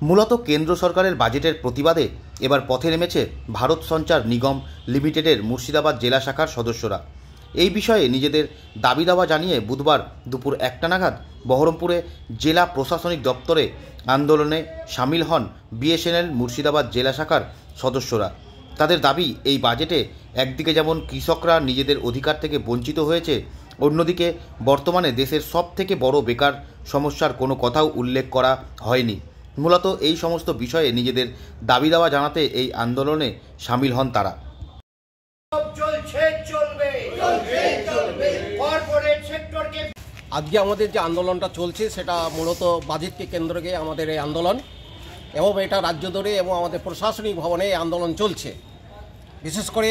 মূলত কেন্দ্র সরকারের বাজেটের প্রতিবাদে এবার পথে নেমেছে ভারত সঞ্চার নিগম লিমিটেডের মুর্শিদাবাদ জেলা শাখার সদস্যরা। এই বিষয়ে নিজেদের দাবি দাওয়া জানিয়ে বুধবার দুপুর 1টা নাগাদ বহরমপুরে জেলা প্রশাসনিক দপ্তরে আন্দোলনে সামিল হন বিএসএনএল মুর্শিদাবাদ জেলা শাখার সদস্যরা। তাদের দাবি, এই বাজেটে একদিকে যেমন কৃষকরা নিজেদের অধিকার থেকে বঞ্চিত হয়েছে, অন্যদিকে বর্তমানে দেশের সবথেকে বড় বেকার সমস্যার কোনো কথাও উল্লেখ করা হয়নি। মূলত এই সমস্ত বিষয়ে নিজেদের দাবি দাওয়া জানাতে এই আন্দোলনে সামিল হন তারা। আজকে আমাদের যে আন্দোলনটা চলছে সেটা মূলত বাজেটকে কেন্দ্র করে আমাদের এই আন্দোলন, এবং এটা রাজ্য ধরে এবং আমাদের প্রশাসনিক ভবনে এই আন্দোলন চলছে। বিশেষ করে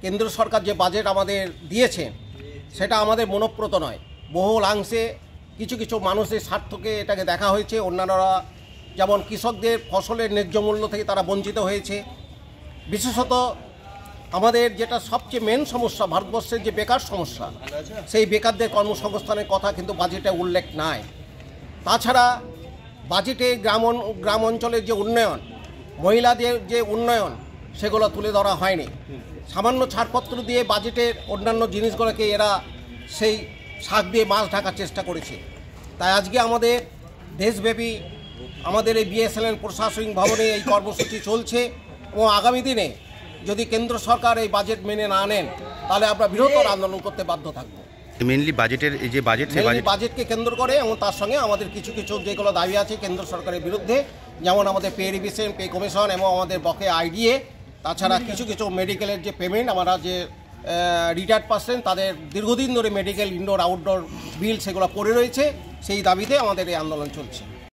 কেন্দ্র সরকার যে বাজেট আমাদের দিয়েছে সেটা আমাদের মনোপ্রত নয়। বহুলাংশে কিছু কিছু মানুষের স্বার্থকে এটাকে দেখা হয়েছে। অন্যান্যরা যেমন কৃষকদের ফসলের ন্যায্য মূল্য থেকে তারা বঞ্চিত হয়েছে। বিশেষত আমাদের যেটা সবচেয়ে মেন সমস্যা, ভারতবর্ষের যে বেকার সমস্যা, সেই বেকারদের কর্মসংস্থানের কথা কিন্তু বাজেটে উল্লেখ নাই। তাছাড়া বাজেটে গ্রাম অঞ্চলের যে উন্নয়ন, মহিলাদের যে উন্নয়ন, সেগুলো তুলে ধরা হয়নি। সামান্য ছাড়পত্র দিয়ে বাজেটের অন্যান্য জিনিসগুলোকে এরা সেই শাক দিয়ে মাছ ঢাকার চেষ্টা করেছে। তাই আজকে আমাদের দেশব্যাপী আমাদের এই বিএসএনএল প্রশাসনিক ভবনে এই কর্মসূচি চলছে, এবং আগামী দিনে যদি কেন্দ্র সরকার এই বাজেট মেনে না নেন তাহলে আমরা বৃহত্তর আন্দোলন করতে বাধ্য থাকব। মেনলি বাজেটের এই যে বাজেটকে কেন্দ্র করে, এবং তার সঙ্গে আমাদের কিছু কিছু যেগুলো দাবি আছে কেন্দ্র সরকারের বিরুদ্ধে, যেমন আমাদের পে রিভিশন, পে কমিশন এবং আমাদের বকেয়া আইডিএ, তাছাড়া কিছু কিছু মেডিকেলের যে পেমেন্ট, আমরা যে রিটায়ার্ড পার্সন তাদের দীর্ঘদিন ধরে মেডিকেল ইনডোর আউটডোর বিল সেগুলো পড়ে রয়েছে, সেই দাবিতে আমাদের এই আন্দোলন চলছে।